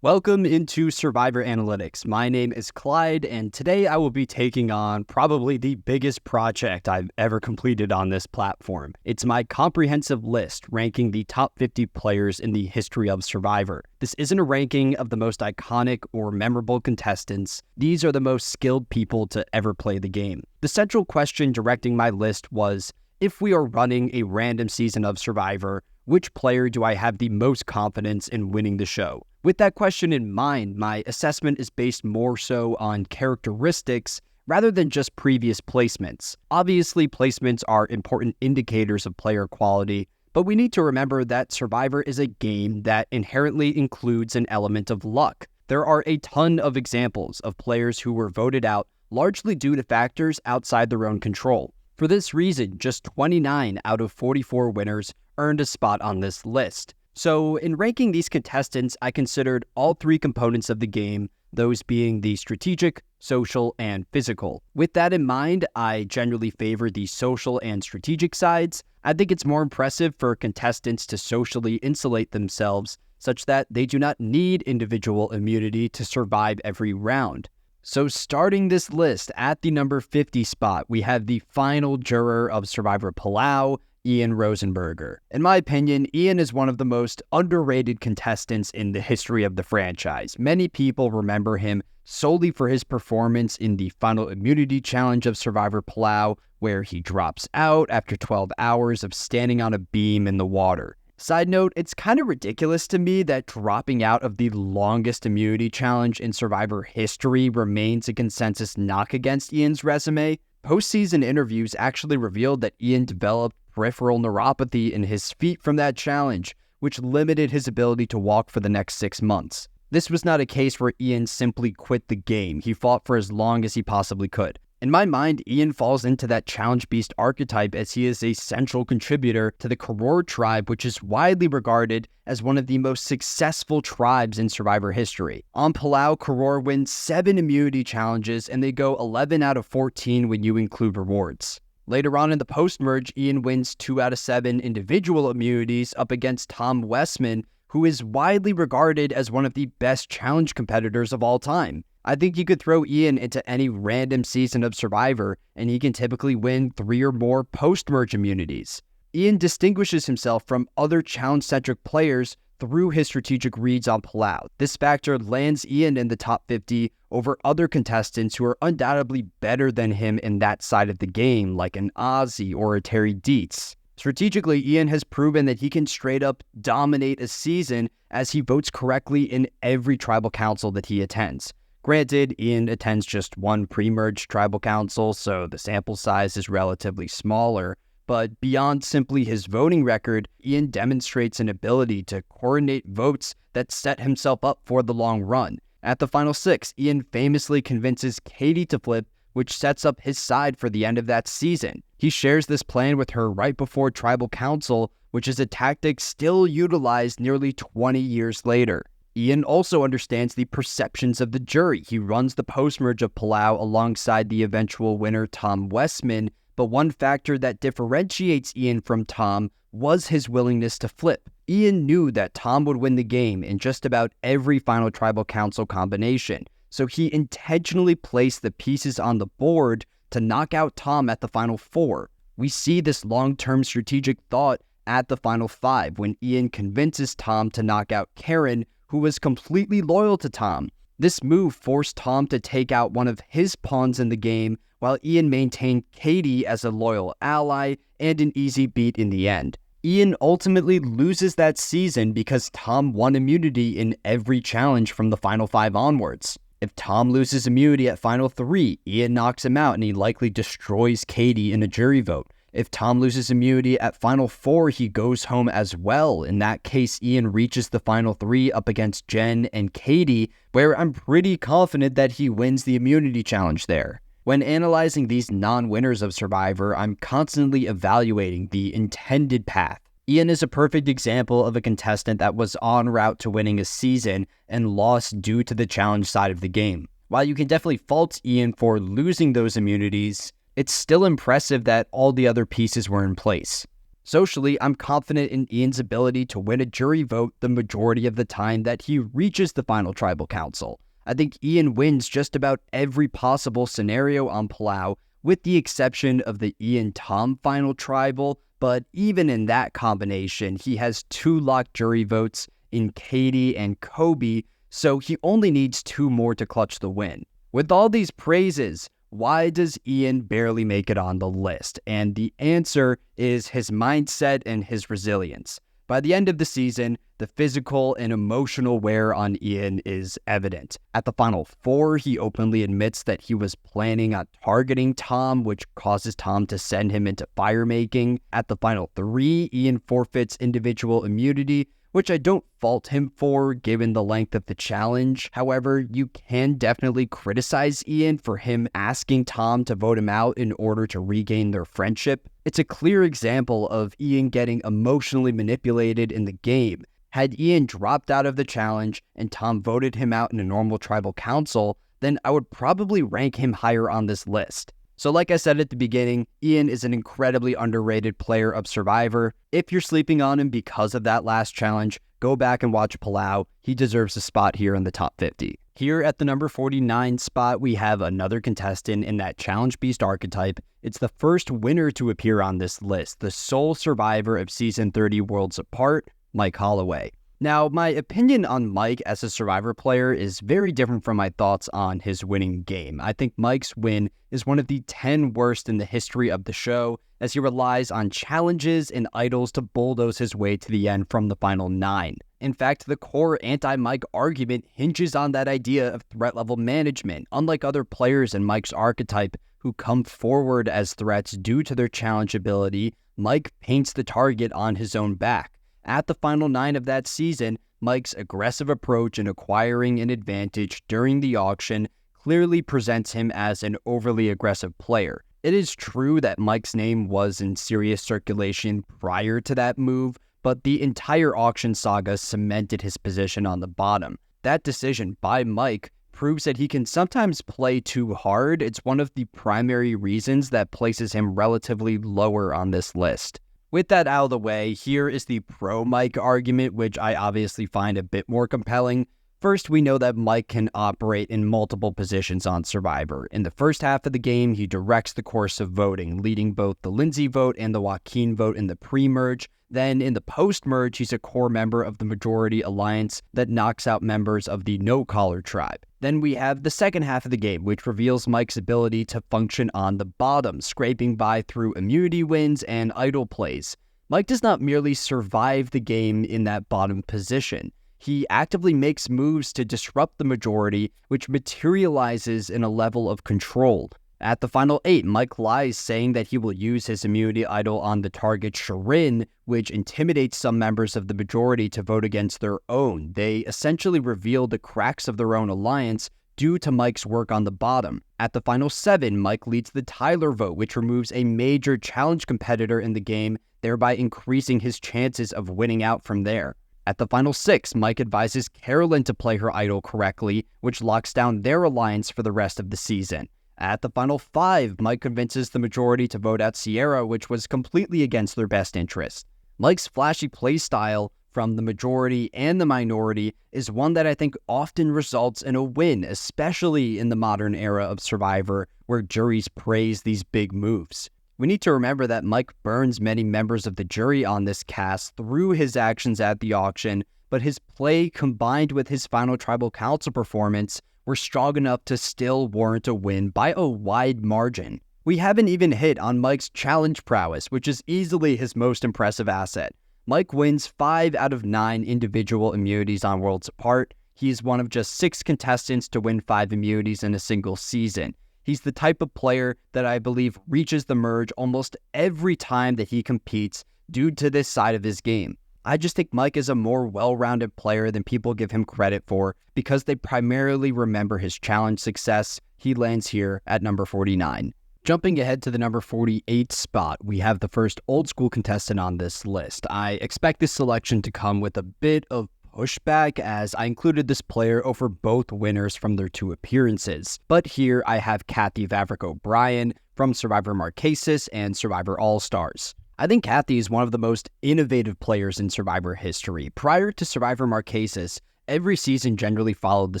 Welcome into Survivor Analytics. My name is Clyde, and today I will be taking on probably the biggest project I've ever completed on this platform. It's my comprehensive list ranking the top 50 players in the history of Survivor. This isn't a ranking of the most iconic or memorable contestants. These are the most skilled people to ever play the game. The central question directing my list was, if we are running a random season of Survivor, which player do I have the most confidence in winning the show? With that question in mind, my assessment is based more so on characteristics rather than just previous placements. Obviously, placements are important indicators of player quality, but we need to remember that Survivor is a game that inherently includes an element of luck. There are a ton of examples of players who were voted out largely due to factors outside their own control. For this reason, just 29 out of 44 winners earned a spot on this list. So in ranking these contestants, I considered all three components of the game, those being the strategic, social, and physical. With that in mind, I generally favor the social and strategic sides. I think it's more impressive for contestants to socially insulate themselves such that they do not need individual immunity to survive every round. So starting this list at the number 50 spot, we have the final juror of Survivor Palau, Ian Rosenberger. In my opinion, Ian is one of the most underrated contestants in the history of the franchise. Many people remember him solely for his performance in the final immunity challenge of Survivor Palau, where he drops out after 12 hours of standing on a beam in the water. Side note, it's kind of ridiculous to me that dropping out of the longest immunity challenge in Survivor history remains a consensus knock against Ian's resume. Postseason interviews actually revealed that Ian developed peripheral neuropathy in his feet from that challenge, which limited his ability to walk for the next 6 months. This was not a case where Ian simply quit the game. He fought for as long as he possibly could. In my mind, Ian falls into that challenge beast archetype as he is a central contributor to the Karor tribe, which is widely regarded as one of the most successful tribes in Survivor history. On Palau, Karor wins 7 immunity challenges, and they go 11 out of 14 when you include rewards. Later on in the post-merge, Ian wins 2 out of 7 individual immunities up against Tom Westman, who is widely regarded as one of the best challenge competitors of all time. I think you could throw Ian into any random season of Survivor, and he can typically win 3 or more post-merge immunities. Ian distinguishes himself from other challenge-centric players through his strategic reads on Palau. This factor lands Ian in the top 50 over other contestants who are undoubtedly better than him in that side of the game, like an Ozzy or a Terry Dietz. Strategically, Ian has proven that he can straight up dominate a season as he votes correctly in every tribal council that he attends. Granted, Ian attends just one pre-merge tribal council, so the sample size is relatively smaller, but beyond simply his voting record, Ian demonstrates an ability to coordinate votes that set himself up for the long run. At the final 6, Ian famously convinces Katie to flip, which sets up his side for the end of that season. He shares this plan with her right before Tribal Council, which is a tactic still utilized nearly 20 years later. Ian also understands the perceptions of the jury. He runs the post-merge of Palau alongside the eventual winner Tom Westman, but one factor that differentiates Ian from Tom was his willingness to flip. Ian knew that Tom would win the game in just about every final Tribal Council combination, so he intentionally placed the pieces on the board to knock out Tom at the final 4. We see this long-term strategic thought at the final 5 when Ian convinces Tom to knock out Karen, who was completely loyal to Tom. This move forced Tom to take out one of his pawns in the game, while Ian maintained Katie as a loyal ally and an easy beat in the end. Ian ultimately loses that season because Tom won immunity in every challenge from the final 5 onwards. If Tom loses immunity at final 3, Ian knocks him out and he likely destroys Katie in a jury vote. If Tom loses immunity at final 4, he goes home as well. In that case, Ian reaches the final 3 up against Jen and Katie, where I'm pretty confident that he wins the immunity challenge there. When analyzing these non-winners of Survivor, I'm constantly evaluating the intended path. Ian is a perfect example of a contestant that was en route to winning a season and lost due to the challenge side of the game. While you can definitely fault Ian for losing those immunities, it's still impressive that all the other pieces were in place. Socially, I'm confident in Ian's ability to win a jury vote the majority of the time that he reaches the final tribal council. I think Ian wins just about every possible scenario on Palau, with the exception of the Ian-Tom final tribal, but even in that combination, he has 2 locked jury votes in Katie and Kobe, so he only needs 2 more to clutch the win. With all these praises, why does Ian barely make it on the list? And the answer is his mindset and his resilience. By the end of the season, the physical and emotional wear on Ian is evident. At the Final Four, he openly admits that he was planning on targeting Tom, which causes Tom to send him into fire-making. At the Final 3, Ian forfeits individual immunity, which I don't fault him for given the length of the challenge. However, you can definitely criticize Ian for him asking Tom to vote him out in order to regain their friendship. It's a clear example of Ian getting emotionally manipulated in the game. Had Ian dropped out of the challenge and Tom voted him out in a normal tribal council, then I would probably rank him higher on this list. So like I said at the beginning, Ian is an incredibly underrated player of Survivor. If you're sleeping on him because of that last challenge, go back and watch Palau. He deserves a spot here in the top 50. Here at the number 49 spot, we have another contestant in that Challenge Beast archetype. It's the first winner to appear on this list, the sole survivor of Season 30 Worlds Apart, Mike Holloway. Now, my opinion on Mike as a Survivor player is very different from my thoughts on his winning game. I think Mike's win is one of the 10 worst in the history of the show, as he relies on challenges and idols to bulldoze his way to the end from the final 9. In fact, the core anti-Mike argument hinges on that idea of threat level management. Unlike other players in Mike's archetype who come forward as threats due to their challenge ability, Mike paints the target on his own back. At the final 9 of that season, Mike's aggressive approach in acquiring an advantage during the auction clearly presents him as an overly aggressive player. It is true that Mike's name was in serious circulation prior to that move, but the entire auction saga cemented his position on the bottom. That decision by Mike proves that he can sometimes play too hard. It's one of the primary reasons that places him relatively lower on this list. With that out of the way, here is the pro-Mike argument, which I obviously find a bit more compelling. First, we know that Mike can operate in multiple positions on Survivor. In the first half of the game, he directs the course of voting, leading both the Lindsay vote and the Joaquin vote in the pre-merge. Then, in the post-merge, he's a core member of the Majority Alliance that knocks out members of the No-Collar tribe. Then we have the second half of the game, which reveals Mike's ability to function on the bottom, scraping by through immunity wins and idol plays. Mike does not merely survive the game in that bottom position. He actively makes moves to disrupt the majority, which materializes in a level of control. At the final 8, Mike lies saying that he will use his immunity idol on the target Shirin, which intimidates some members of the majority to vote against their own. They essentially reveal the cracks of their own alliance due to Mike's work on the bottom. At the final 7, Mike leads the Tyler vote, which removes a major challenge competitor in the game, thereby increasing his chances of winning out from there. At the final 6, Mike advises Carolyn to play her idol correctly, which locks down their alliance for the rest of the season. At the final 5, Mike convinces the majority to vote out Sierra, which was completely against their best interest. Mike's flashy playstyle from the majority and the minority is one that I think often results in a win, especially in the modern era of Survivor, where juries praise these big moves. We need to remember that Mike burns many members of the jury on this cast through his actions at the auction, but his play combined with his final tribal council performance were strong enough to still warrant a win by a wide margin. We haven't even hit on Mike's challenge prowess, which is easily his most impressive asset. Mike wins 5 out of 9 individual immunities on Worlds Apart. He is one of just 6 contestants to win 5 immunities in a single season. He's the type of player that I believe reaches the merge almost every time that he competes due to this side of his game. I just think Mike is a more well-rounded player than people give him credit for because they primarily remember his challenge success. He lands here at number 49. Jumping ahead to the number 48 spot, we have the first old school contestant on this list. I expect this selection to come with a bit of pushback as I included this player over both winners from their 2 appearances. But here I have Kathy Vavrick-O'Brien from Survivor Marquesas and Survivor All-Stars. I think Kathy is one of the most innovative players in Survivor history. Prior to Survivor Marquesas, every season generally followed the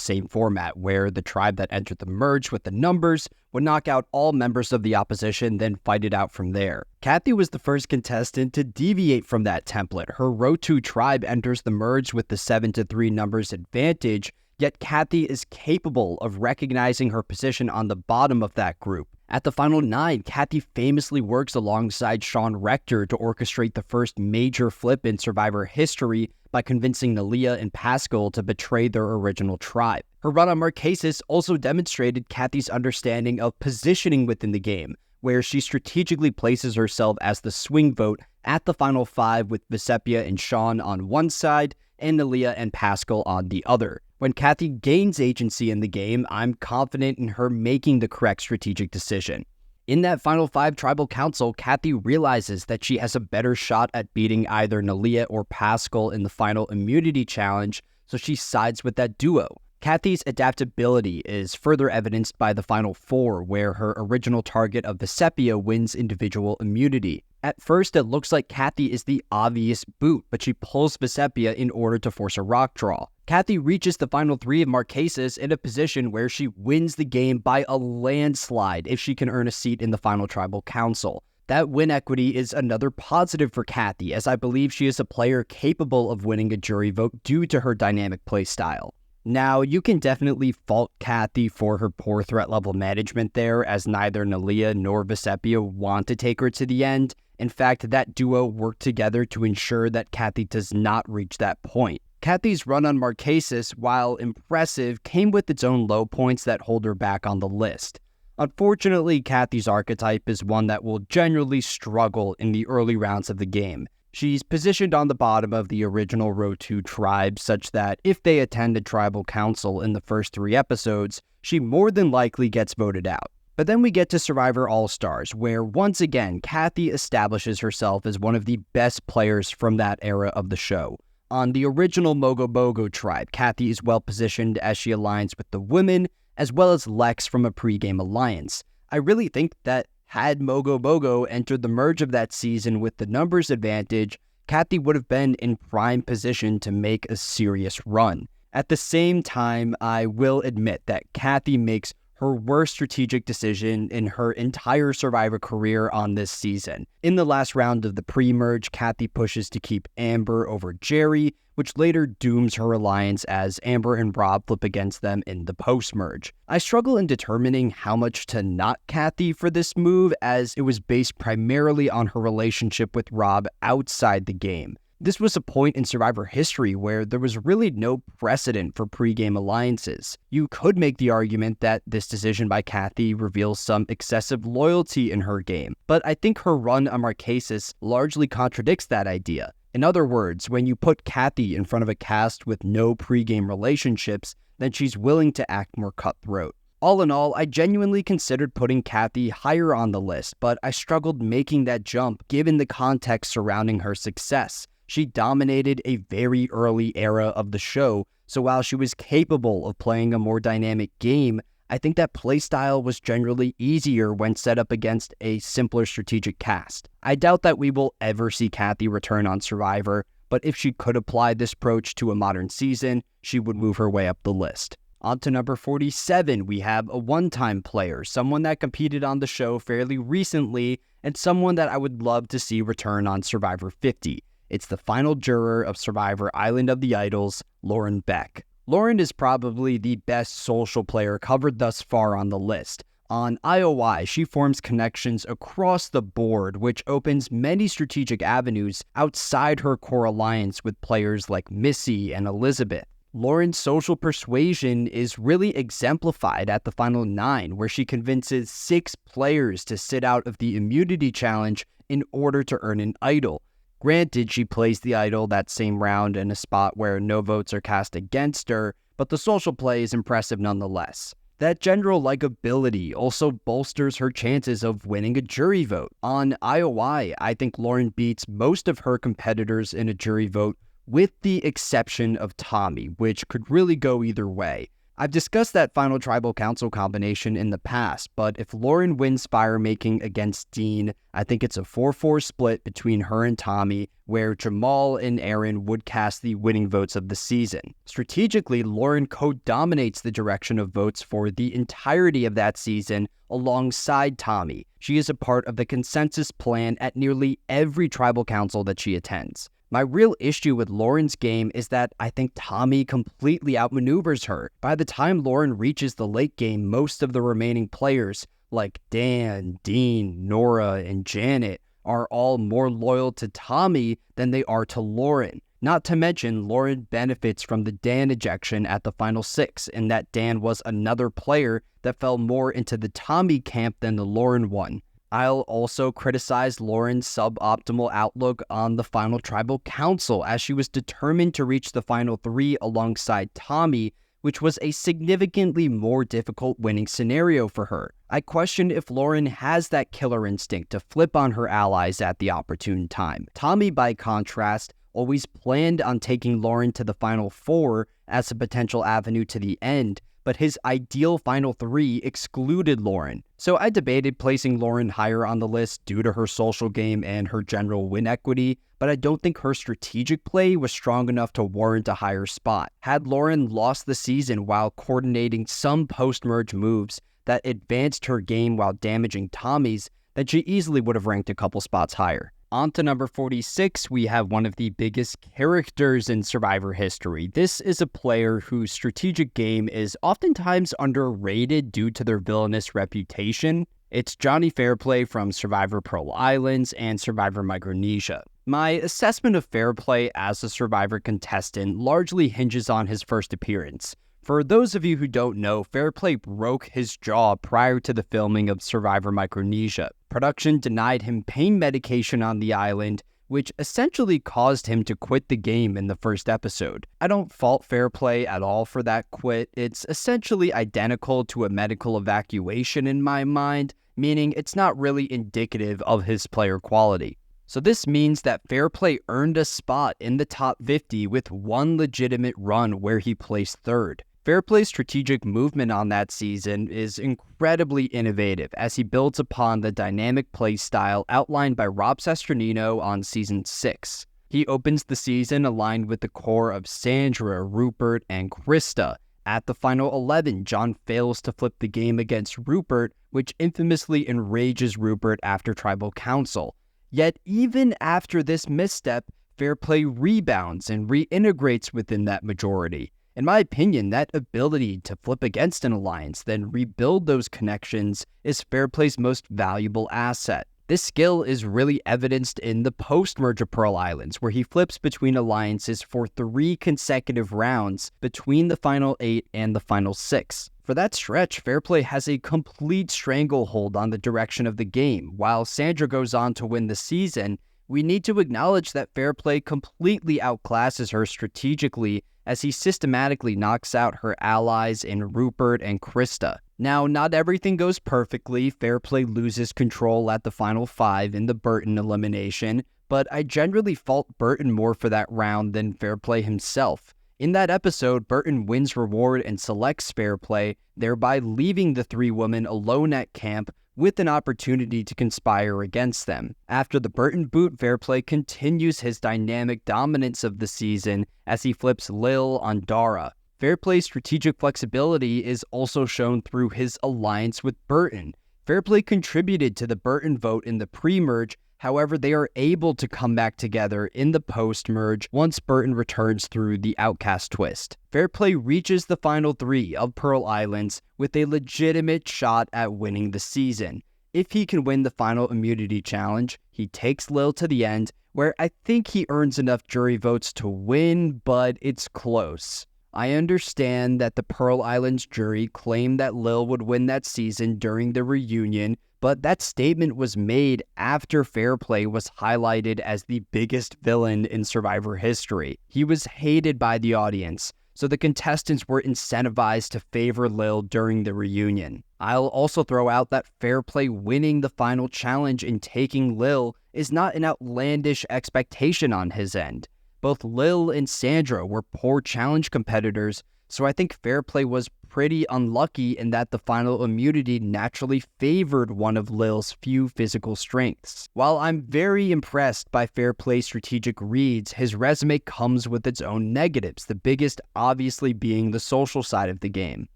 same format, where the tribe that entered the merge with the numbers would knock out all members of the opposition, then fight it out from there. Kathy was the first contestant to deviate from that template. Her Row 2 tribe enters the merge with the 7-3 numbers advantage, yet Kathy is capable of recognizing her position on the bottom of that group. At the final 9, Kathy famously works alongside Sean Rector to orchestrate the first major flip in Survivor history by convincing Nalia and Pascal to betray their original tribe. Her run on Marquesas also demonstrated Kathy's understanding of positioning within the game, where she strategically places herself as the swing vote at the final 5 with Vecepia and Sean on one side and Nalia and Pascal on the other. When Kathy gains agency in the game, I'm confident in her making the correct strategic decision. In that final 5 tribal council, Kathy realizes that she has a better shot at beating either Nalia or Pascal in the final immunity challenge, so she sides with that duo. Kathy's adaptability is further evidenced by the final 4, where her original target of Vecepia wins individual immunity. At first, it looks like Kathy is the obvious boot, but she pulls Vecepia in order to force a rock draw. Kathy reaches the final 3 of Marquesas in a position where she wins the game by a landslide if she can earn a seat in the final tribal council. That win equity is another positive for Kathy, as I believe she is a player capable of winning a jury vote due to her dynamic playstyle. Now, you can definitely fault Kathy for her poor threat level management there, as neither Nalia nor Vecepia want to take her to the end. In fact, that duo worked together to ensure that Kathy does not reach that point. Kathy's run on Marquesas, while impressive, came with its own low points that hold her back on the list. Unfortunately, Kathy's archetype is one that will generally struggle in the early rounds of the game. She's positioned on the bottom of the original Row 2 tribe, such that if they attend a tribal council in the first 3 episodes, she more than likely gets voted out. But then we get to Survivor All-Stars, where once again, Kathy establishes herself as one of the best players from that era of the show. On the original Mogo Bogo tribe, Kathy is well positioned as she aligns with the women, as well as Lex from a pregame alliance. I really think that had Mogo Bogo entered the merge of that season with the numbers advantage, Kathy would have been in prime position to make a serious run. At the same time, I will admit that Kathy makes her worst strategic decision in her entire Survivor career on this season. In the last round of the pre-merge, Kathy pushes to keep Amber over Jerry, which later dooms her alliance as Amber and Rob flip against them in the post-merge. I struggle in determining how much to knock Kathy for this move, as it was based primarily on her relationship with Rob outside the game. This was a point in Survivor history where there was really no precedent for pre-game alliances. You could make the argument that this decision by Kathy reveals some excessive loyalty in her game, but I think her run on Marquesas largely contradicts that idea. In other words, when you put Kathy in front of a cast with no pre-game relationships, then she's willing to act more cutthroat. All in all, I genuinely considered putting Kathy higher on the list, but I struggled making that jump given the context surrounding her success. She dominated a very early era of the show, so while she was capable of playing a more dynamic game, I think that playstyle was generally easier when set up against a simpler strategic cast. I doubt that we will ever see Kathy return on Survivor, but if she could apply this approach to a modern season, she would move her way up the list. On to number 47, we have a one-time player, someone that competed on the show fairly recently, and someone that I would love to see return on Survivor 50. It's the final juror of Survivor Island of the Idols, Lauren Beck. Lauren is probably the best social player covered thus far on the list. On IOI, she forms connections across the board, which opens many strategic avenues outside her core alliance with players like Missy and Elizabeth. Lauren's social persuasion is really exemplified at the final 9, where she convinces 6 players to sit out of the immunity challenge in order to earn an idol. Granted, she plays the idol that same round in a spot where no votes are cast against her, but the social play is impressive nonetheless. That general likability also bolsters her chances of winning a jury vote. On IOI, I think Lauren beats most of her competitors in a jury vote, with the exception of Tommy, which could really go either way. I've discussed that final tribal council combination in the past, but if Lauren wins fire making against Dean, I think it's a 4-4 split between her and Tommy, where Jamal and Aaron would cast the winning votes of the season. Strategically, Lauren co-dominates the direction of votes for the entirety of that season alongside Tommy. She is a part of the consensus plan at nearly every tribal council that she attends. My real issue with Lauren's game is that I think Tommy completely outmaneuvers her. By the time Lauren reaches the late game, most of the remaining players, like Dan, Dean, Nora, and Janet, are all more loyal to Tommy than they are to Lauren. Not to mention, Lauren benefits from the Dan ejection at the final 6, and that Dan was another player that fell more into the Tommy camp than the Lauren one. I'll also criticize Lauren's suboptimal outlook on the final tribal council, as she was determined to reach the final 3 alongside Tommy, which was a significantly more difficult winning scenario for her. I question if Lauren has that killer instinct to flip on her allies at the opportune time. Tommy, by contrast, always planned on taking Lauren to the final 4 as a potential avenue to the end, but his ideal final 3 excluded Lauren. So I debated placing Lauren higher on the list due to her social game and her general win equity, but I don't think her strategic play was strong enough to warrant a higher spot. Had Lauren lost the season while coordinating some post-merge moves that advanced her game while damaging Tommy's, then she easily would have ranked a couple spots higher. On to number 46, we have one of the biggest characters in Survivor history. This is a player whose strategic game is oftentimes underrated due to their villainous reputation. It's Jonny Fairplay from Survivor Pearl Islands and Survivor Micronesia. My assessment of Fairplay as a Survivor contestant largely hinges on his first appearance. For those of you who don't know, Fairplay broke his jaw prior to the filming of Survivor Micronesia. Production denied him pain medication on the island, which essentially caused him to quit the game in the first episode. I don't fault Fairplay at all for that quit. It's essentially identical to a medical evacuation in my mind, meaning it's not really indicative of his player quality. So this means that Fairplay earned a spot in the top 50 with one legitimate run where he placed 3rd. Fairplay's strategic movement on that season is incredibly innovative as he builds upon the dynamic play style outlined by Rob Sesternino on season 6. He opens the season aligned with the core of Sandra, Rupert, and Krista. At the final 11, John fails to flip the game against Rupert, which infamously enrages Rupert after tribal council. Yet even after this misstep, Fairplay rebounds and reintegrates within that majority. In my opinion, that ability to flip against an alliance, then rebuild those connections, is Fairplay's most valuable asset. This skill is really evidenced in the post-merge of Pearl Islands, where he flips between alliances for 3 consecutive rounds between the final 8 and the final 6. For that stretch, Fairplay has a complete stranglehold on the direction of the game. While Sandra goes on to win the season, we need to acknowledge that Fairplay completely outclasses her strategically as he systematically knocks out her allies in Rupert and Krista. Now, not everything goes perfectly. Fairplay loses control at the final 5 in the Burton elimination, but I generally fault Burton more for that round than Fairplay himself. In that episode, Burton wins reward and selects Fairplay, thereby leaving the 3 women alone at camp with an opportunity to conspire against them. After the Burton boot, Fairplay continues his dynamic dominance of the season as he flips Lil on Dara. Fairplay's strategic flexibility is also shown through his alliance with Burton. Fairplay contributed to the Burton vote in the pre-merge, however they are able to come back together in the post-merge once Burton returns through the Outcast twist. Fairplay reaches the final 3 of Pearl Islands with a legitimate shot at winning the season. If he can win the final immunity challenge, he takes Lil to the end, where I think he earns enough jury votes to win, but it's close. I understand that the Pearl Islands jury claimed that Lil would win that season during the reunion, but that statement was made after Fairplay was highlighted as the biggest villain in Survivor history. He was hated by the audience, so the contestants were incentivized to favor Lil during the reunion. I'll also throw out that Fairplay winning the final challenge and taking Lil is not an outlandish expectation on his end. Both Lil and Sandra were poor challenge competitors, So I think Fairplay was pretty unlucky in that the final immunity naturally favored one of Lil's few physical strengths. While I'm very impressed by Fairplay's strategic reads, his resume comes with its own negatives, the biggest obviously being the social side of the game.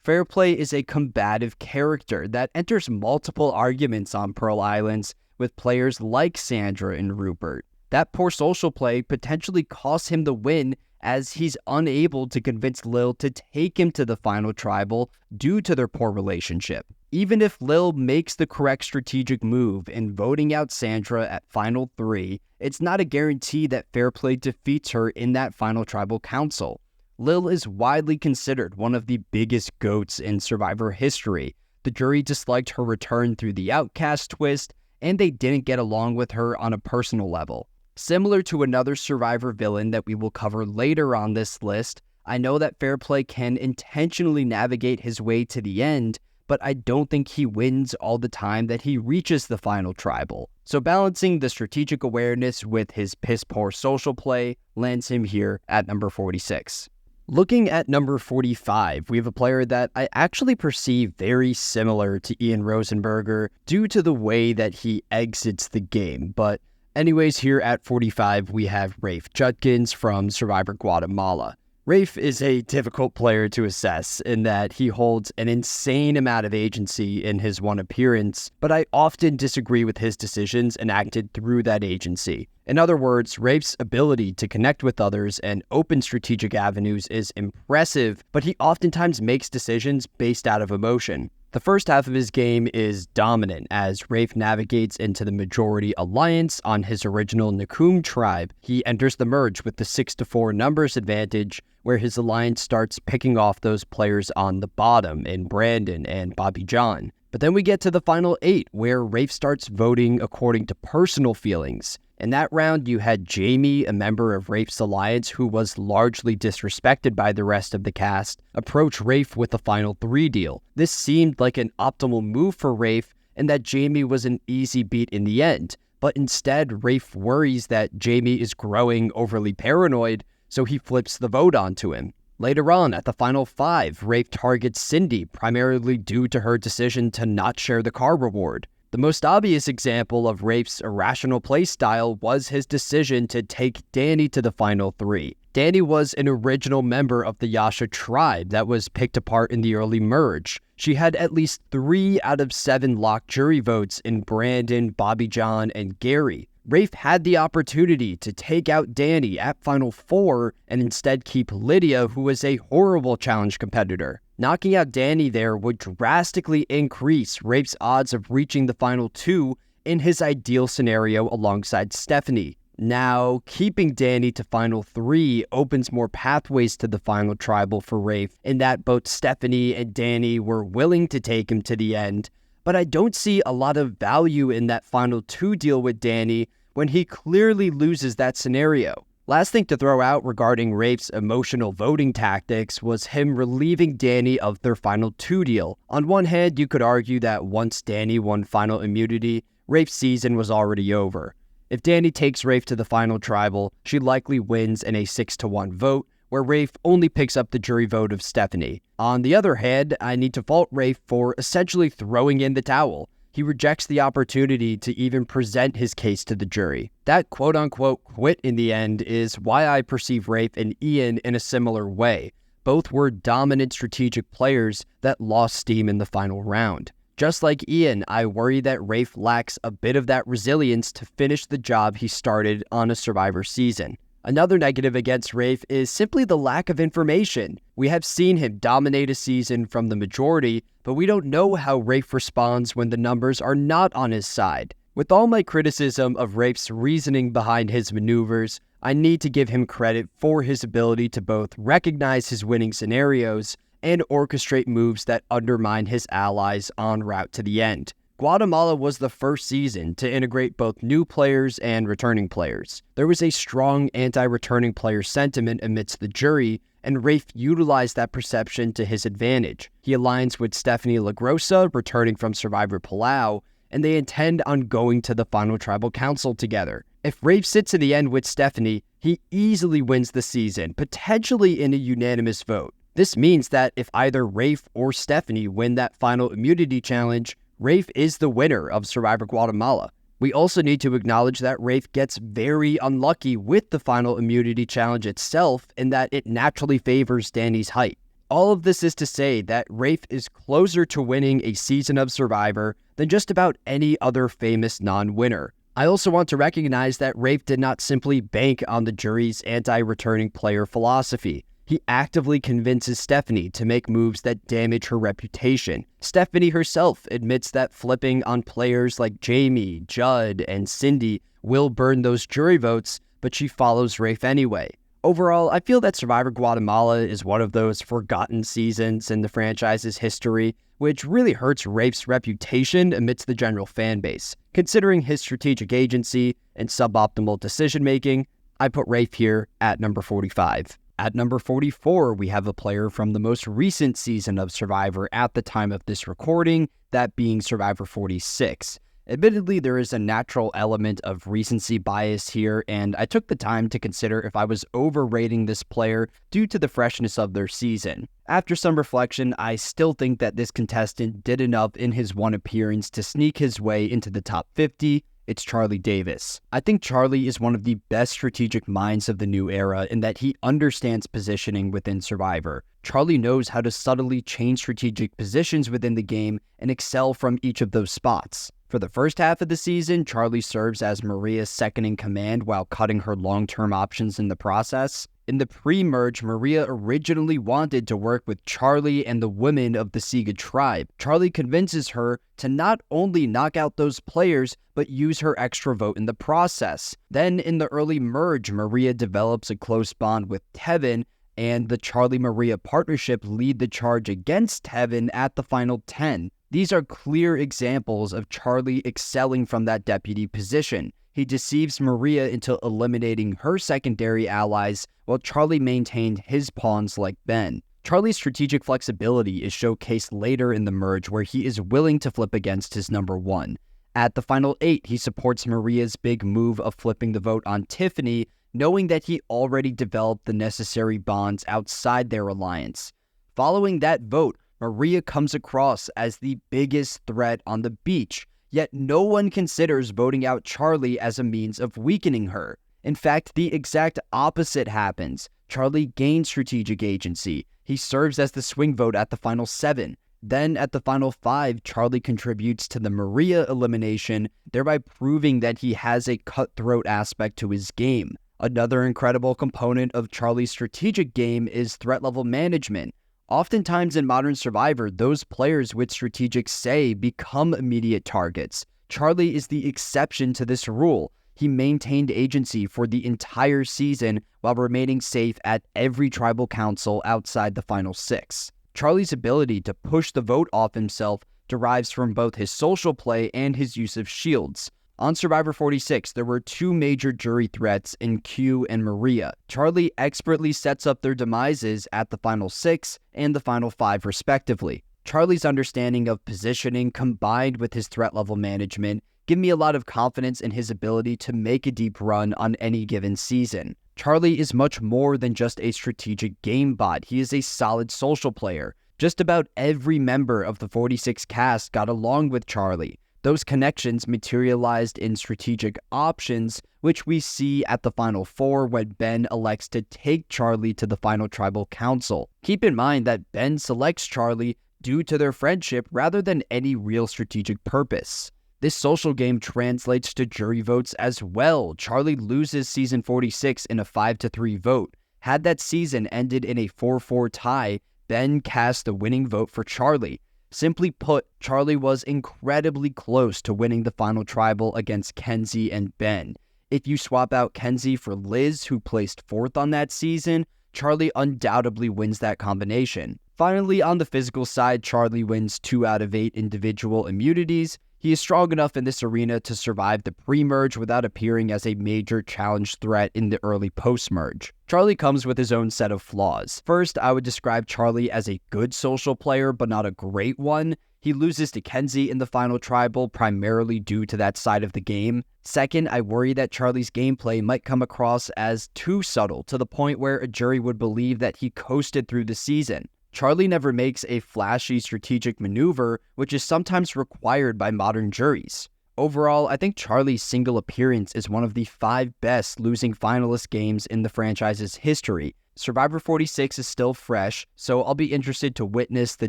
Fairplay is a combative character that enters multiple arguments on Pearl Islands with players like Sandra and Rupert. That poor social play potentially costs him the win, as he's unable to convince Lil to take him to the final tribal due to their poor relationship. Even if Lil makes the correct strategic move in voting out Sandra at Final 3, it's not a guarantee that Fairplay defeats her in that final tribal council. Lil is widely considered one of the biggest goats in Survivor history. The jury disliked her return through the outcast twist, and they didn't get along with her on a personal level. Similar to another Survivor villain that we will cover later on this list, I know that Fairplay can intentionally navigate his way to the end, but I don't think he wins all the time that he reaches the final tribal. So balancing the strategic awareness with his piss-poor social play lands him here at number 46. Looking at number 45, we have a player that I actually perceive very similar to Ian Rosenberger due to the way that he exits the game, but anyways, here at 45, we have Rafe Judkins from Survivor Guatemala. Rafe is a difficult player to assess in that he holds an insane amount of agency in his one appearance, but I often disagree with his decisions enacted through that agency. In other words, Rafe's ability to connect with others and open strategic avenues is impressive, but he oftentimes makes decisions based out of emotion. The first half of his game is dominant as Rafe navigates into the majority alliance on his original Nakum tribe. He enters the merge with the 6-4 numbers advantage, where his alliance starts picking off those players on the bottom in Brandon and Bobby John. But then we get to the final 8, where Rafe starts voting according to personal feelings. In that round, you had Jamie, a member of Rafe's alliance who was largely disrespected by the rest of the cast, approach Rafe with the final 3 deal. This seemed like an optimal move for Rafe, and that Jamie was an easy beat in the end. But instead, Rafe worries that Jamie is growing overly paranoid, so he flips the vote onto him. Later on, at the final 5, Rafe targets Cindy, primarily due to her decision to not share the car reward. The most obvious example of Rafe's irrational playstyle was his decision to take Danny to the final 3. Danny was an original member of the Yasha tribe that was picked apart in the early merge. She had at least 3 out of 7 locked jury votes in Brandon, Bobby John, and Gary. Rafe had the opportunity to take out Danny at Final 4 and instead keep Lydia, who was a horrible challenge competitor. Knocking out Danny there would drastically increase Rafe's odds of reaching the Final 2 in his ideal scenario alongside Stephanie. Now, keeping Danny to Final 3 opens more pathways to the final tribal for Rafe in that both Stephanie and Danny were willing to take him to the end, but I don't see a lot of value in that Final 2 deal with Danny when he clearly loses that scenario. Last thing to throw out regarding Rafe's emotional voting tactics was him relieving Danny of their Final 2 deal. On one hand, you could argue that once Danny won final immunity, Rafe's season was already over. If Danny takes Rafe to the final tribal, she likely wins in a 6-1 vote, where Rafe only picks up the jury vote of Stephanie. On the other hand, I need to fault Rafe for essentially throwing in the towel. He rejects the opportunity to even present his case to the jury. That quote-unquote quit in the end is why I perceive Rafe and Ian in a similar way. Both were dominant strategic players that lost steam in the final round. Just like Ian, I worry that Rafe lacks a bit of that resilience to finish the job he started on a Survivor season. Another negative against Rafe is simply the lack of information. We have seen him dominate a season from the majority, but we don't know how Rafe responds when the numbers are not on his side. With all my criticism of Rafe's reasoning behind his maneuvers, I need to give him credit for his ability to both recognize his winning scenarios and orchestrate moves that undermine his allies en route to the end. Guatemala was the first season to integrate both new players and returning players. There was a strong anti-returning player sentiment amidst the jury, and Rafe utilized that perception to his advantage. He aligns with Stephanie LaGrossa, returning from Survivor Palau, and they intend on going to the final tribal council together. If Rafe sits in the end with Stephanie, he easily wins the season, potentially in a unanimous vote. This means that if either Rafe or Stephanie win that final immunity challenge, Rafe is the winner of Survivor Guatemala. We also need to acknowledge that Rafe gets very unlucky with the final immunity challenge itself in that it naturally favors Danny's height. All of this is to say that Rafe is closer to winning a season of Survivor than just about any other famous non-winner. I also want to recognize that Rafe did not simply bank on the jury's anti-returning player philosophy. He actively convinces Stephanie to make moves that damage her reputation. Stephanie herself admits that flipping on players like Jamie, Judd, and Cindy will burn those jury votes, but she follows Rafe anyway. Overall, I feel that Survivor Guatemala is one of those forgotten seasons in the franchise's history, which really hurts Rafe's reputation amidst the general fan base. Considering his strategic agency and suboptimal decision-making, I put Rafe here at number 45. At number 44, we have a player from the most recent season of Survivor at the time of this recording, that being Survivor 46. Admittedly, there is a natural element of recency bias here, and I took the time to consider if I was overrating this player due to the freshness of their season. After some reflection, I still think that this contestant did enough in his one appearance to sneak his way into the top 50. It's Charlie Davis. I think Charlie is one of the best strategic minds of the new era in that he understands positioning within Survivor. Charlie knows how to subtly change strategic positions within the game and excel from each of those spots. For the first half of the season, Charlie serves as Maria's second-in-command while cutting her long-term options in the process. In the pre-merge, Maria originally wanted to work with Charlie and the women of the Siga tribe. Charlie convinces her to not only knock out those players, but use her extra vote in the process. Then in the early merge, Maria develops a close bond with Tevin, and the Charlie-Maria partnership lead the charge against Tevin at the final 10. These are clear examples of Charlie excelling from that deputy position. He deceives Maria into eliminating her secondary allies, while Charlie maintained his pawns like Ben. Charlie's strategic flexibility is showcased later in the merge, where he is willing to flip against his number one. At the final 8, he supports Maria's big move of flipping the vote on Tiffany, knowing that he already developed the necessary bonds outside their alliance. Following that vote, Maria comes across as the biggest threat on the beach, yet no one considers voting out Charlie as a means of weakening her. In fact, the exact opposite happens. Charlie gains strategic agency. He serves as the swing vote at the final 7. Then at the final 5, Charlie contributes to the Maria elimination, thereby proving that he has a cutthroat aspect to his game. Another incredible component of Charlie's strategic game is threat level management. Oftentimes in modern Survivor, those players with strategic say become immediate targets. Charlie is the exception to this rule. He maintained agency for the entire season while remaining safe at every tribal council outside the final 6. Charlie's ability to push the vote off himself derives from both his social play and his use of shields. On Survivor 46, there were 2 major jury threats in Q and Maria. Charlie expertly sets up their demises at the final 6 and the final 5 respectively. Charlie's understanding of positioning combined with his threat level management give me a lot of confidence in his ability to make a deep run on any given season. Charlie is much more than just a strategic game bot. He is a solid social player. Just about every member of the 46 cast got along with Charlie. Those connections materialized in strategic options, which we see at the final 4 when Ben elects to take Charlie to the final tribal council. Keep in mind that Ben selects Charlie due to their friendship rather than any real strategic purpose. This social game translates to jury votes as well. Charlie loses season 46 in a 5-3 vote. Had that season ended in a 4-4 tie, Ben cast the winning vote for Charlie. Simply put, Charlie was incredibly close to winning the final tribal against Kenzie and Ben. If you swap out Kenzie for Liz, who placed 4th on that season, Charlie undoubtedly wins that combination. Finally, on the physical side, Charlie wins 2 out of 8 individual immunities. He is strong enough in this arena to survive the pre-merge without appearing as a major challenge threat in the early post-merge. Charlie comes with his own set of flaws. First, I would describe Charlie as a good social player, but not a great one. He loses to Kenzie in the final tribal, primarily due to that side of the game. Second, I worry that Charlie's gameplay might come across as too subtle, to the point where a jury would believe that he coasted through the season. Charlie never makes a flashy strategic maneuver, which is sometimes required by modern juries. Overall, I think Charlie's single appearance is one of the 5 best losing finalist games in the franchise's history. Survivor 46 is still fresh, so I'll be interested to witness the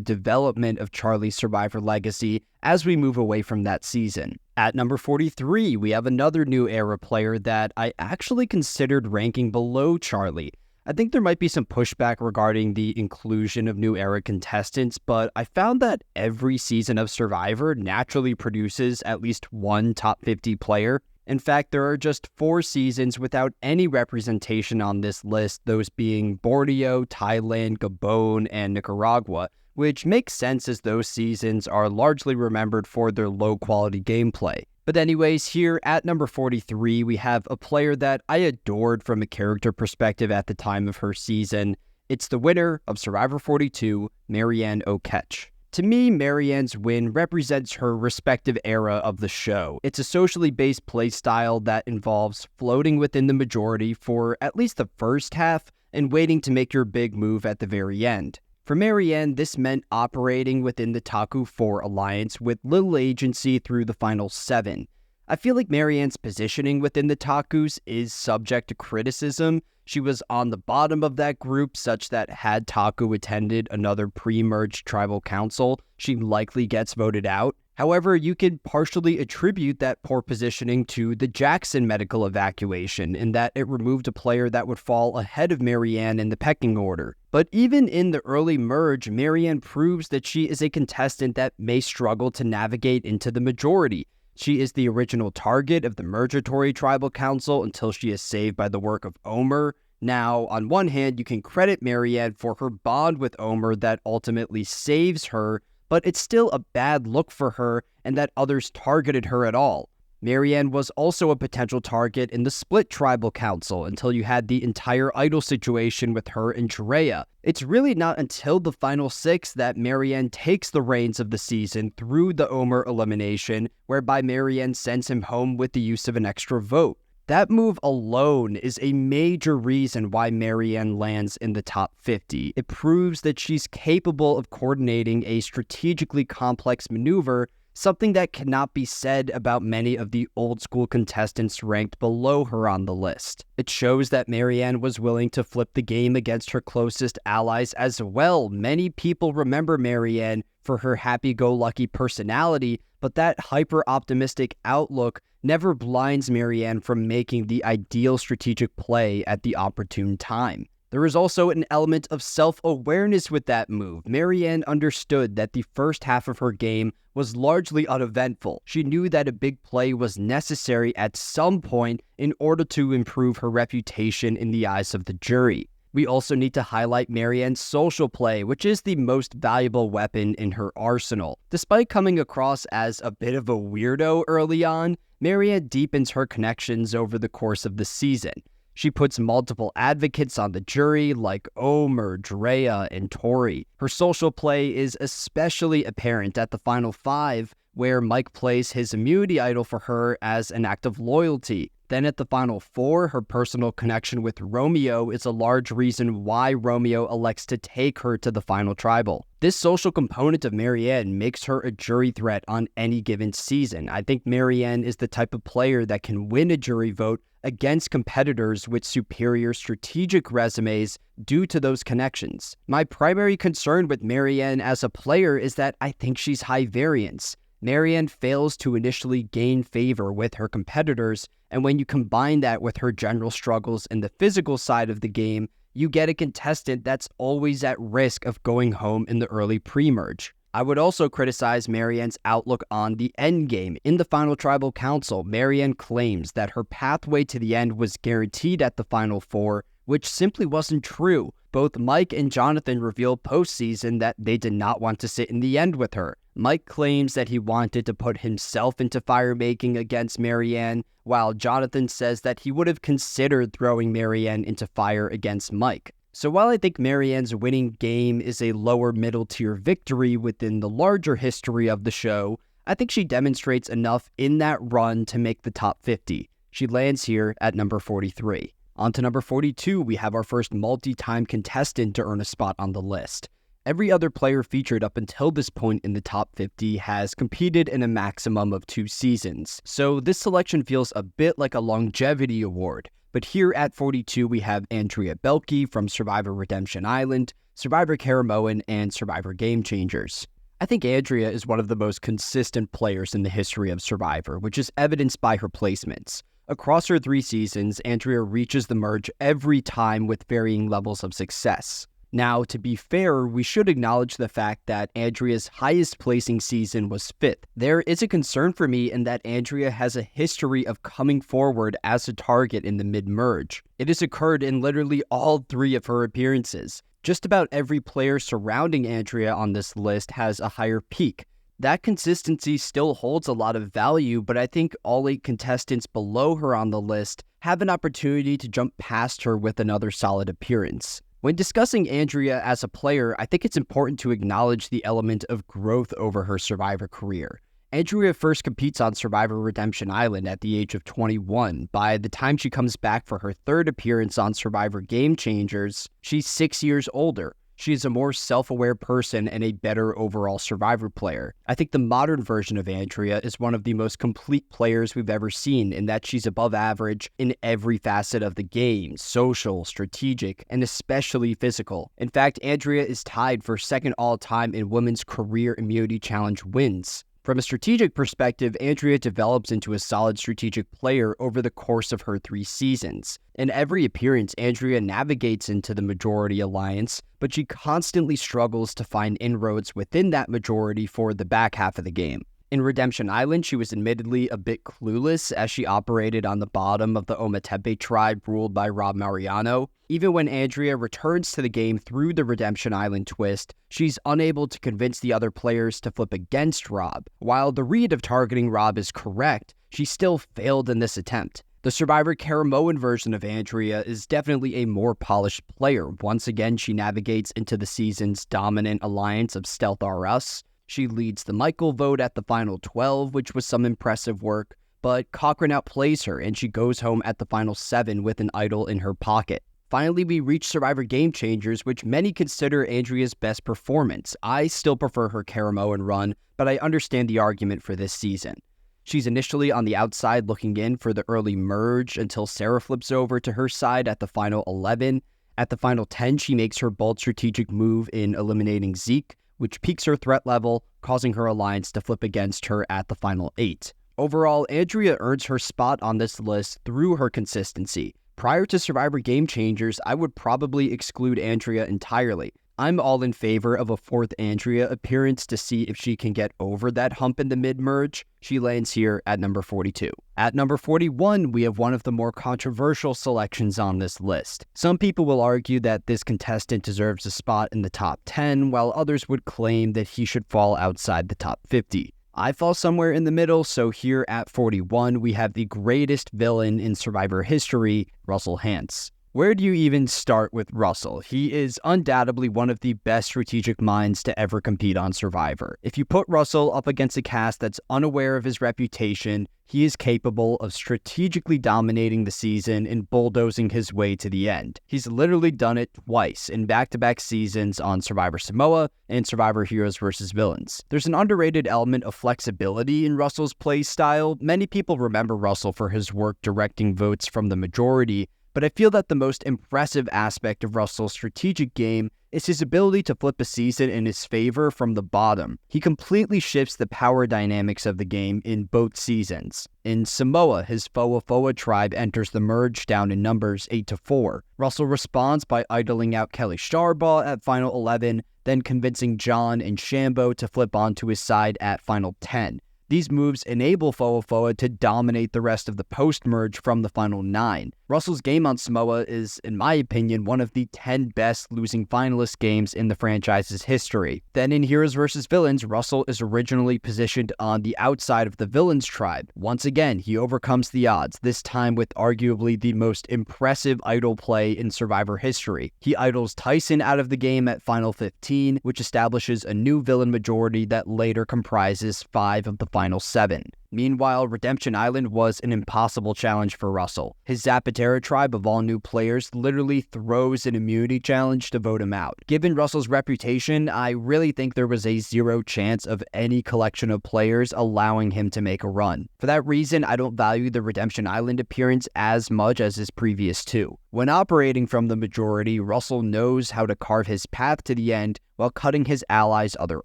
development of Charlie's Survivor legacy as we move away from that season. At number 43, we have another new era player that I actually considered ranking below Charlie. I think there might be some pushback regarding the inclusion of new era contestants, but I found that every season of Survivor naturally produces at least one top 50 player. In fact, there are just 4 seasons without any representation on this list, those being Borneo, Thailand, Gabon, and Nicaragua, which makes sense as those seasons are largely remembered for their low-quality gameplay. But anyways, here at number 43, we have a player that I adored from a character perspective at the time of her season. It's the winner of Survivor 42, Maryanne Oketch. To me, Maryanne's win represents her respective era of the show. It's a socially based playstyle that involves floating within the majority for at least the first half and waiting to make your big move at the very end. For Maryanne, this meant operating within the Taku 4 alliance with little agency through the final 7. I feel like Maryanne's positioning within the Takus is subject to criticism. She was on the bottom of that group, such that had Taku attended another pre-merged tribal council, she likely gets voted out. However, you could partially attribute that poor positioning to the Jackson medical evacuation, in that it removed a player that would fall ahead of Maryanne in the pecking order. But even in the early merge, Maryanne proves that she is a contestant that may struggle to navigate into the majority. She is the original target of the Mergatory Tribal Council until she is saved by the work of Omer. Now, on one hand, you can credit Maryanne for her bond with Omer that ultimately saves her, but it's still a bad look for her and that others targeted her at all. Maryanne was also a potential target in the Split Tribal Council until you had the entire idol situation with her and Drea. It's really not until the final 6 that Maryanne takes the reins of the season through the Omer elimination, whereby Maryanne sends him home with the use of an extra vote. That move alone is a major reason why Maryanne lands in the top 50. It proves that she's capable of coordinating a strategically complex maneuver, something that cannot be said about many of the old-school contestants ranked below her on the list. It shows that Maryanne was willing to flip the game against her closest allies as well. Many people remember Maryanne for her happy-go-lucky personality, but that hyper-optimistic outlook never blinds Maryanne from making the ideal strategic play at the opportune time. There is also an element of self-awareness with that move. Maryanne understood that the first half of her game was largely uneventful. She knew that a big play was necessary at some point in order to improve her reputation in the eyes of the jury. We also need to highlight Maryanne's social play, which is the most valuable weapon in her arsenal. Despite coming across as a bit of a weirdo early on, Maryanne deepens her connections over the course of the season. She puts multiple advocates on the jury like Omer, Drea, and Tori. Her social play is especially apparent at the final 5, where Mike plays his immunity idol for her as an act of loyalty. Then at the final 4, her personal connection with Romeo is a large reason why Romeo elects to take her to the final tribal. This social component of Maryanne makes her a jury threat on any given season. I think Maryanne is the type of player that can win a jury vote against competitors with superior strategic resumes due to those connections. My primary concern with Maryanne as a player is that I think she's high variance. Maryanne fails to initially gain favor with her competitors, and when you combine that with her general struggles in the physical side of the game, you get a contestant that's always at risk of going home in the early pre-merge. I would also criticize Maryanne's outlook on the endgame. In the final tribal council, Maryanne claims that her pathway to the end was guaranteed at the final 4, which simply wasn't true. Both Mike and Jonathan revealed postseason that they did not want to sit in the end with her. Mike claims that he wanted to put himself into fire-making against Maryanne, while Jonathan says that he would have considered throwing Maryanne into fire against Mike. So while I think Maryanne's winning game is a lower middle-tier victory within the larger history of the show, I think she demonstrates enough in that run to make the top 50. She lands here at number 43. On to number 42, we have our first multi-time contestant to earn a spot on the list. Every other player featured up until this point in the top 50 has competed in a maximum of 2 seasons, so this selection feels a bit like a longevity award. But here at 42, we have Andrea Boehlke from Survivor Redemption Island, Survivor Caramoan, and Survivor Game Changers. I think Andrea is one of the most consistent players in the history of Survivor, which is evidenced by her placements. Across her 3 seasons, Andrea reaches the merge every time with varying levels of success. Now, to be fair, we should acknowledge the fact that Andrea's highest placing season was 5th. There is a concern for me in that Andrea has a history of coming forward as a target in the mid-merge. It has occurred in literally all 3 of her appearances. Just about every player surrounding Andrea on this list has a higher peak. That consistency still holds a lot of value, but I think all 8 contestants below her on the list have an opportunity to jump past her with another solid appearance. When discussing Andrea as a player, I think it's important to acknowledge the element of growth over her Survivor career. Andrea first competes on Survivor Redemption Island at the age of 21. By the time she comes back for her 3rd appearance on Survivor Game Changers, she's 6 years older. She is a more self-aware person and a better overall Survivor player. I think the modern version of Andrea is one of the most complete players we've ever seen in that she's above average in every facet of the game, social, strategic, and especially physical. In fact, Andrea is tied for 2nd all-time in Women's Career Immunity Challenge wins. From a strategic perspective, Andrea develops into a solid strategic player over the course of her 3 seasons. In every appearance, Andrea navigates into the majority alliance, but she constantly struggles to find inroads within that majority for the back half of the game. In Redemption Island, she was admittedly a bit clueless as she operated on the bottom of the Ometepe tribe ruled by Rob Mariano. Even when Andrea returns to the game through the Redemption Island twist, she's unable to convince the other players to flip against Rob. While the read of targeting Rob is correct, she still failed in this attempt. The Survivor Caramoan version of Andrea is definitely a more polished player. Once again, she navigates into the season's dominant alliance of Stealth R Us. She leads the Michael vote at the final 12, which was some impressive work, but Cochran outplays her and she goes home at the final 7 with an idol in her pocket. Finally, we reach Survivor Game Changers, which many consider Andrea's best performance. I still prefer her Caramoan run, but I understand the argument for this season. She's initially on the outside looking in for the early merge until Sarah flips over to her side at the final 11. At the final 10, she makes her bold strategic move in eliminating Zeke, which peaks her threat level, causing her alliance to flip against her at the final 8. Overall, Andrea earns her spot on this list through her consistency. Prior to Survivor Game Changers, I would probably exclude Andrea entirely. I'm all in favor of a 4th Andrea appearance to see if she can get over that hump in the mid-merge. She lands here at number 42. At number 41, we have one of the more controversial selections on this list. Some people will argue that this contestant deserves a spot in the top 10, while others would claim that he should fall outside the top 50. I fall somewhere in the middle, so here at 41, we have the greatest villain in Survivor history, Russell Hantz. Where do you even start with Russell? He is undoubtedly one of the best strategic minds to ever compete on Survivor. If you put Russell up against a cast that's unaware of his reputation, he is capable of strategically dominating the season and bulldozing his way to the end. He's literally done it twice in back-to-back seasons on Survivor Samoa and Survivor Heroes vs. Villains. There's an underrated element of flexibility in Russell's play style. Many people remember Russell for his work directing votes from the majority, but I feel that the most impressive aspect of Russell's strategic game is his ability to flip a season in his favor from the bottom. He completely shifts the power dynamics of the game in both seasons. In Samoa, his Foa tribe enters the merge down in numbers 8-4. Russell responds by idling out Kelly Starbaugh at final 11, then convincing John and Shambo to flip onto his side at final 10. These moves enable Foa to dominate the rest of the post-merge from the final 9. Russell's game on Samoa is, in my opinion, one of the 10 best losing finalist games in the franchise's history. Then in Heroes vs. Villains, Russell is originally positioned on the outside of the Villains tribe. Once again, he overcomes the odds, this time with arguably the most impressive idol play in Survivor history. He idols Tyson out of the game at Final 15, which establishes a new villain majority that later comprises 5 of the final 7. Meanwhile, Redemption Island was an impossible challenge for Russell. His Zapatera tribe of all new players literally throws an immunity challenge to vote him out. Given Russell's reputation, I really think there was a 0 chance of any collection of players allowing him to make a run. For that reason, I don't value the Redemption Island appearance as much as his previous 2. When operating from the majority, Russell knows how to carve his path to the end while cutting his allies' other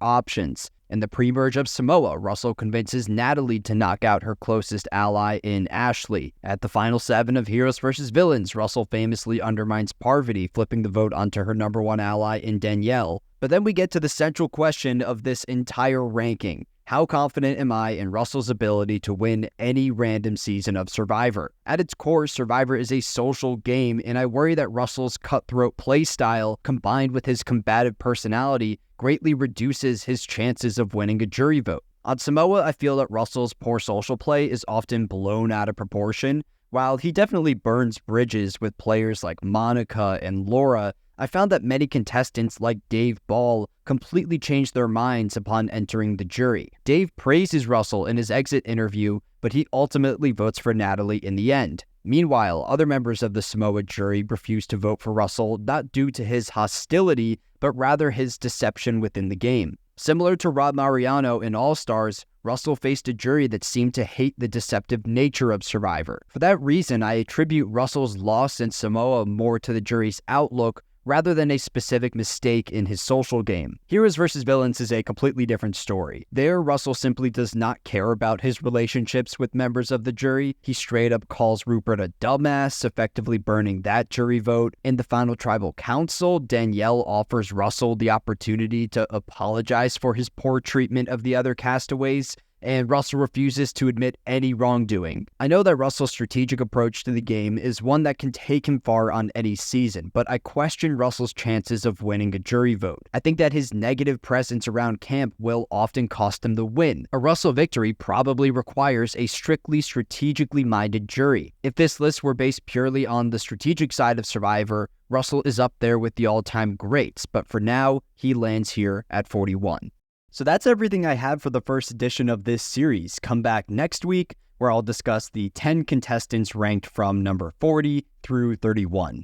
options. In the pre-merge of Samoa, Russell convinces Natalie to knock out her closest ally in Ashley. At the final 7 of Heroes vs. Villains, Russell famously undermines Parvati, flipping the vote onto her number 1 ally in Danielle. But then we get to the central question of this entire ranking. How confident am I in Russell's ability to win any random season of Survivor? At its core, Survivor is a social game, and I worry that Russell's cutthroat playstyle, combined with his combative personality, greatly reduces his chances of winning a jury vote. On Samoa, I feel that Russell's poor social play is often blown out of proportion. While he definitely burns bridges with players like Monica and Laura, I found that many contestants like Dave Ball completely changed their minds upon entering the jury. Dave praises Russell in his exit interview, but he ultimately votes for Natalie in the end. Meanwhile, other members of the Samoa jury refuse to vote for Russell, not due to his hostility, but rather his deception within the game. Similar to Rob Mariano in All-Stars, Russell faced a jury that seemed to hate the deceptive nature of Survivor. For that reason, I attribute Russell's loss in Samoa more to the jury's outlook rather than a specific mistake in his social game. Heroes vs. Villains is a completely different story. There, Russell simply does not care about his relationships with members of the jury. He straight up calls Rupert a dumbass, effectively burning that jury vote. In the final tribal council, Danielle offers Russell the opportunity to apologize for his poor treatment of the other castaways, and Russell refuses to admit any wrongdoing. I know that Russell's strategic approach to the game is one that can take him far on any season, but I question Russell's chances of winning a jury vote. I think that his negative presence around camp will often cost him the win. A Russell victory probably requires a strictly strategically minded jury. If this list were based purely on the strategic side of Survivor, Russell is up there with the all-time greats, but for now, he lands here at 41. So that's everything I have for the first edition of this series. Come back next week where I'll discuss the 10 contestants ranked from number 40 through 31.